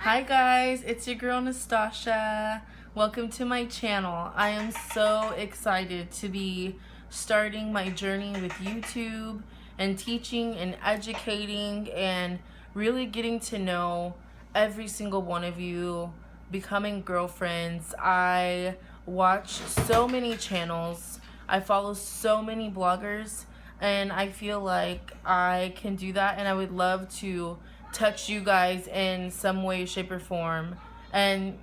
Hi guys, it's your girl Nastasha. Welcome to my channel. I am so excited to be starting my journey with YouTube and teaching and educating and really getting to know every single one of you, becoming girlfriends. I watch so many channels. I follow so many bloggers, and I feel like I can do that, and I would love to touch you guys in some way, shape, or form, and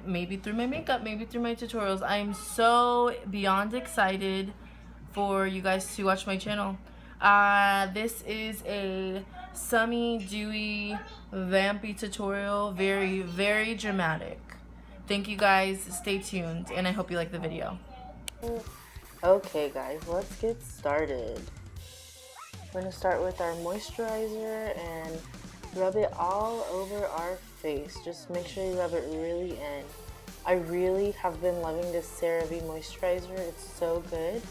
maybe through my makeup, maybe through my tutorials. I am so beyond excited for you guys to watch my channel. This is a sunny, dewy, vampy tutorial. Very, very dramatic. Thank you guys. Stay tuned, and I hope you like the video. Okay guys, let's get started. We're going to start with our moisturizer and rub it all over our face. Just make sure you rub it really in. I really have been loving this CERAVE moisturizer. It's so good.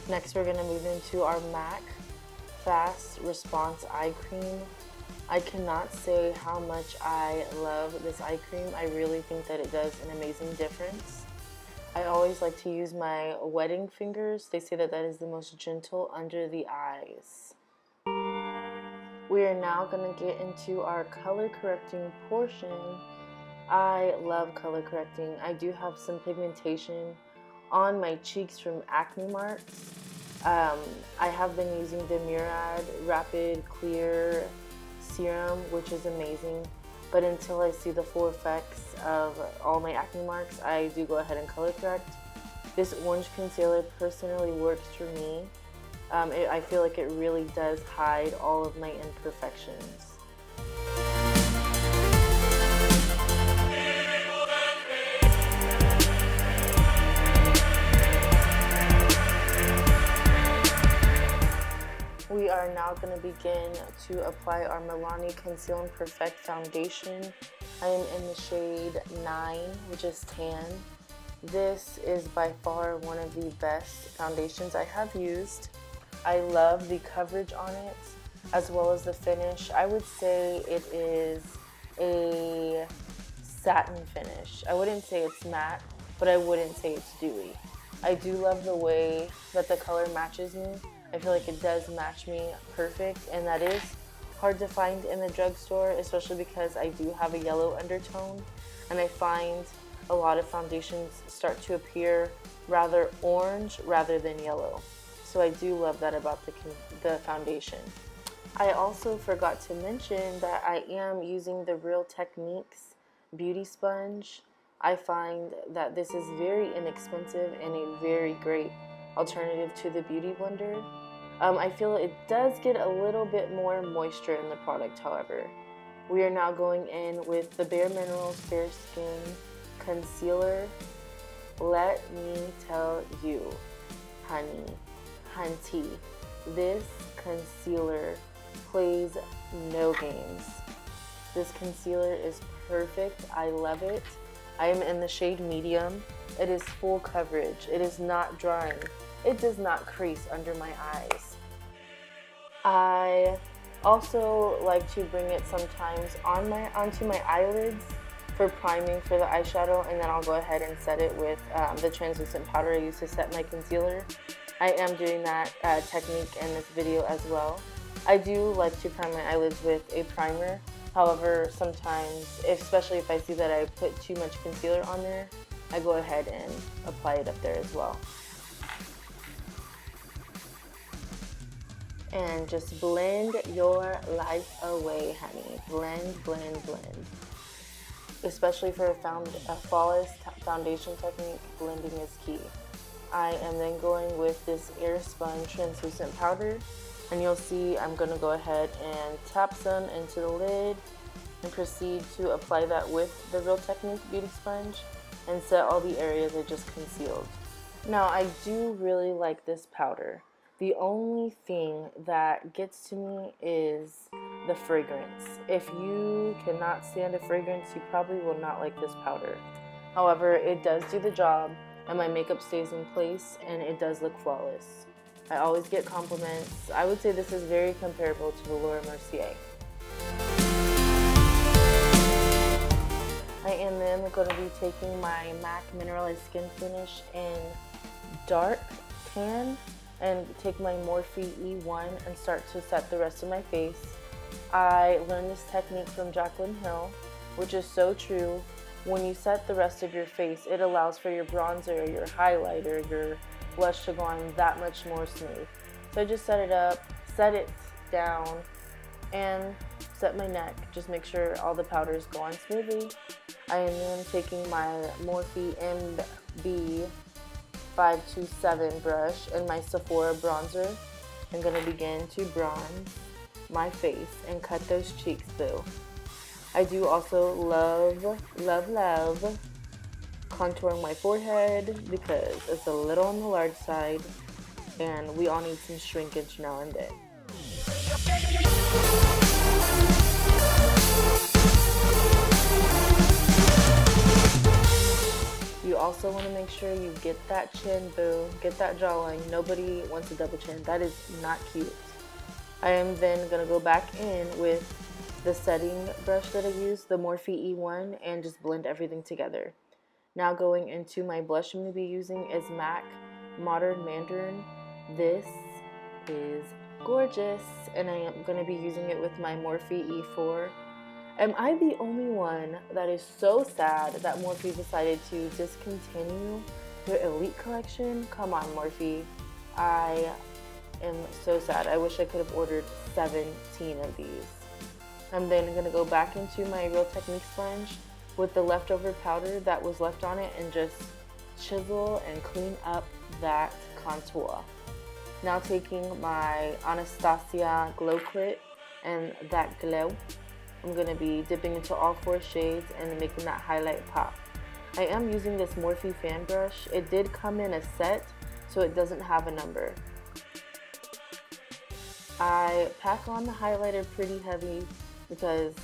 Next, we're going to move into our MAC Fast Response Eye Cream. I cannot say how much I love this eye cream. I really think that it does an amazing difference. I always like to use my wedding fingers. They say that that is the most gentle under the eyes. We are now going to get into our color correcting portion. I love color correcting. I do have some pigmentation on my cheeks from acne marks. I have been using the Murad Rapid Clear Serum, which is amazing. But until I see the full effects of all my acne marks, I do go ahead and color correct. This orange concealer personally works for me. I feel like it really does hide all of my imperfections. We are now going to begin to apply our MILANI Conceal and Perfect Foundation. I am in the shade 9, which is tan. This is by far one of the best foundations I have used. I love the coverage on it, as well as the finish. I would say it is a satin finish. I wouldn't say it's matte, but I wouldn't say it's dewy. I do love the way that the color matches me. I feel like it does match me perfect, and that is hard to find in the drugstore, especially because I do have a yellow undertone, and I find a lot of foundations start to appear rather orange rather than yellow. So I do love that about the foundation. I also forgot to mention that I am using the Real Techniques Beauty Sponge. I find that this is very inexpensive and a very great alternative to the Beauty Blender. I feel it does get a little bit more moisture in the product, however. We are now going in with the Bare Minerals Bare Skin Concealer. Let me tell you, honey, hunty, this concealer plays no games. This concealer is perfect. I love it. I am in the shade medium. It is full coverage. It is not drying. It does not crease under my eyes. I also like to bring it sometimes onto my eyelids for priming for the eyeshadow, and then I'll go ahead and set it with the translucent powder I use to set my concealer. I am doing that technique in this video as well. I do like to prime my eyelids with a primer. However, sometimes, especially if I see that I put too much concealer on there, I go ahead and apply it up there as well. And just blend your life away, honey. Blend, blend, blend. Especially for a flawless foundation technique, blending is key. I am then going with this AIRSPUN translucent powder, and you'll see I'm going to go ahead and tap some into the lid and proceed to apply that with the Real Techniques Beauty Sponge and set all the areas I just concealed. Now, I do really like this powder. The only thing that gets to me is the fragrance. If you cannot stand a fragrance, you probably will not like this powder. However, it does do the job, and my makeup stays in place, and it does look flawless. I always get compliments. I would say this is very comparable to the Laura Mercier. then going to be taking my MAC Mineralized Skin Finish in dark tan and take my Morphe E1 and start to set the rest of my face. I learned this technique from Jaclyn Hill, which is so true. When you set the rest of your face, it allows for your bronzer, your highlighter, your blush to go on that much more smooth. So I just set it up, set it down, and set my neck. Just make sure all the powders go on smoothly. I am then taking my Morphe MB527 brush and my Sephora bronzer. I'm going to begin to bronze my face and cut those cheeks, boo. I do also love contouring my forehead because it's a little on the large side and we all need some shrinkage now and then. You also want to make sure you get that chin, boo. Get that jawline. Nobody wants a double chin. That is not cute. I am then going to go back in with the setting brush that I used, the Morphe E1, and just blend everything together. Now going into my blush I'm going to be using is MAC Modern Mandarin. This is gorgeous, and I am going to be using it with my Morphe E4. Am I the only one that is so sad that Morphe decided to discontinue their Elite collection? Come on, Morphe. I am so sad. I wish I could have ordered 17 of these. I'm then going to go back into my Real Technique sponge with the leftover powder that was left on it and just chisel and clean up that contour. Now taking my Anastasia Glow Quit and that glow, I'm going to be dipping into all 4 shades and making that highlight pop. I am using this Morphe fan brush. It did come in a set, so it doesn't have a number. I pack on the highlighter pretty heavy because,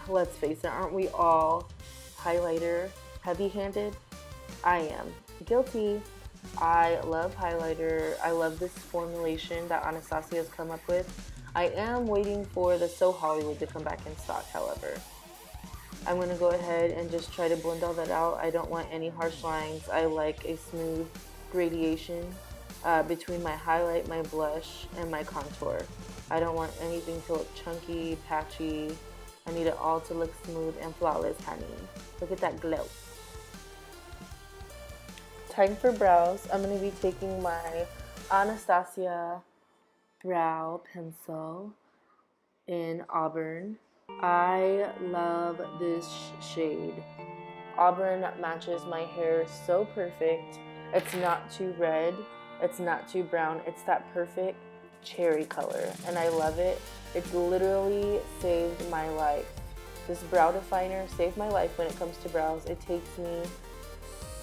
let's face it, aren't we all highlighter heavy-handed? I am. Guilty. I love highlighter. I love this formulation that Anastasia has come up with. I am waiting for the So Hollywood to come back in stock, however. I'm going to go ahead and just try to blend all that out. I don't want any harsh lines. I like a smooth gradation between my highlight, my blush, and my contour. I don't want anything to look chunky, patchy. I need it all to look smooth and flawless, honey. Look at that glow. Time for brows. I'm going to be taking my Anastasia brow pencil in Auburn. I love this shade. Auburn matches my hair so perfect. It's not too red, it's not too brown, it's that perfect cherry color, and I love it. It literally saved my life. This brow definer saved my life when it comes to brows. It takes me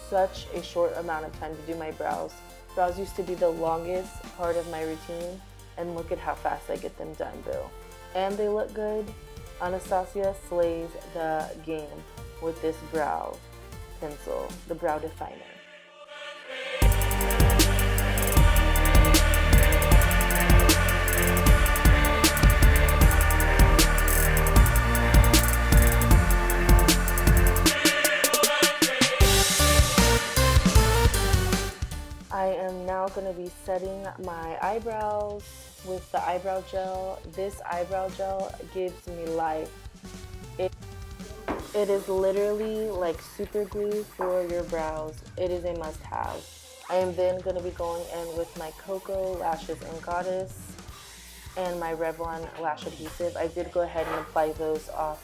such a short amount of time to do my brows. Brows used to be the longest part of my routine, and look at how fast I get them done, boo. And they look good. Anastasia slays the game with this brow pencil, the brow definer. I am now going to be setting my eyebrows with the eyebrow gel. This eyebrow gel gives me life. It is literally like super glue for your brows. It is a must-have. I am then going to be going in with my Cocoa Lashes and Goddess and my Revlon Lash Adhesive. I did go ahead and apply those off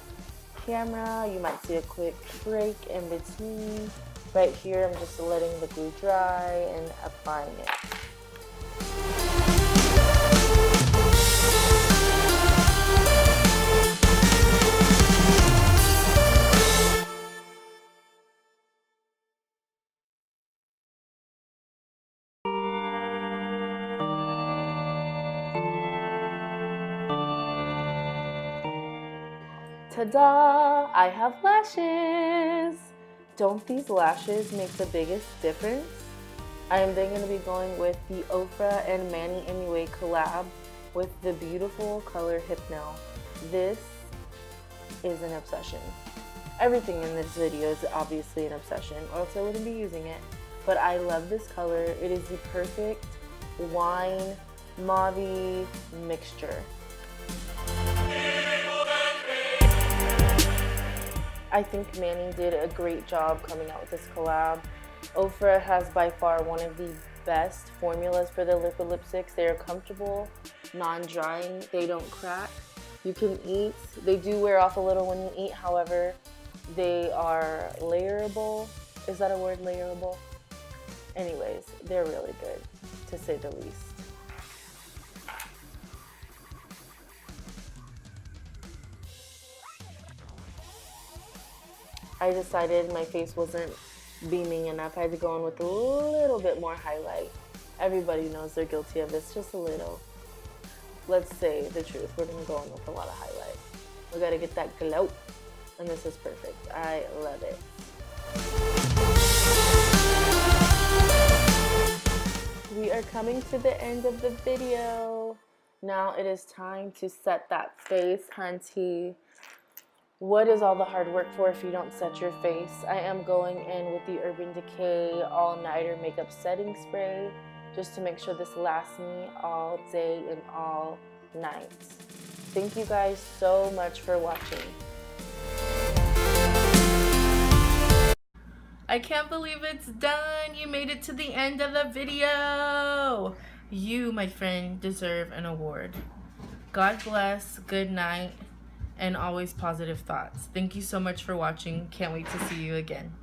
camera. You might see a quick break in between. Right here, I'm just letting the glue dry and applying it. Ta-da! I have lashes! Don't these lashes make the biggest difference? I am then going to be going with the Ofra and Manny MUA collab with the beautiful color Hypno. This is an obsession. Everything in this video is obviously an obsession, or else I wouldn't be using it. But I love this color. It is the perfect wine mauve mixture. I think Manny did a great job coming out with this collab. Ofra has by far one of the best formulas for the liquid lipsticks. They are comfortable, non-drying, they don't crack. You can eat. They do wear off a little when you eat, however, they are layerable. Is that a word, layerable? Anyways, they're really good, to say the least. I decided my face wasn't beaming enough. I had to go in with a little bit more highlight. Everybody knows they're guilty of this, just a little. Let's say the truth. We're gonna go in with a lot of highlight. We gotta get that glow, and this is perfect. I love it. We are coming to the end of the video. Now it is time to set that face, hunty. What is all the hard work for if you don't set your face? I am going in with the Urban Decay All-Nighter Makeup Setting Spray just to make sure this lasts me all day and all night. Thank you guys so much for watching. I can't believe it's done. You made it to the end of the video. You, my friend, deserve an award. God bless, good night, and always positive thoughts. Thank you so much for watching. Can't wait to see you again.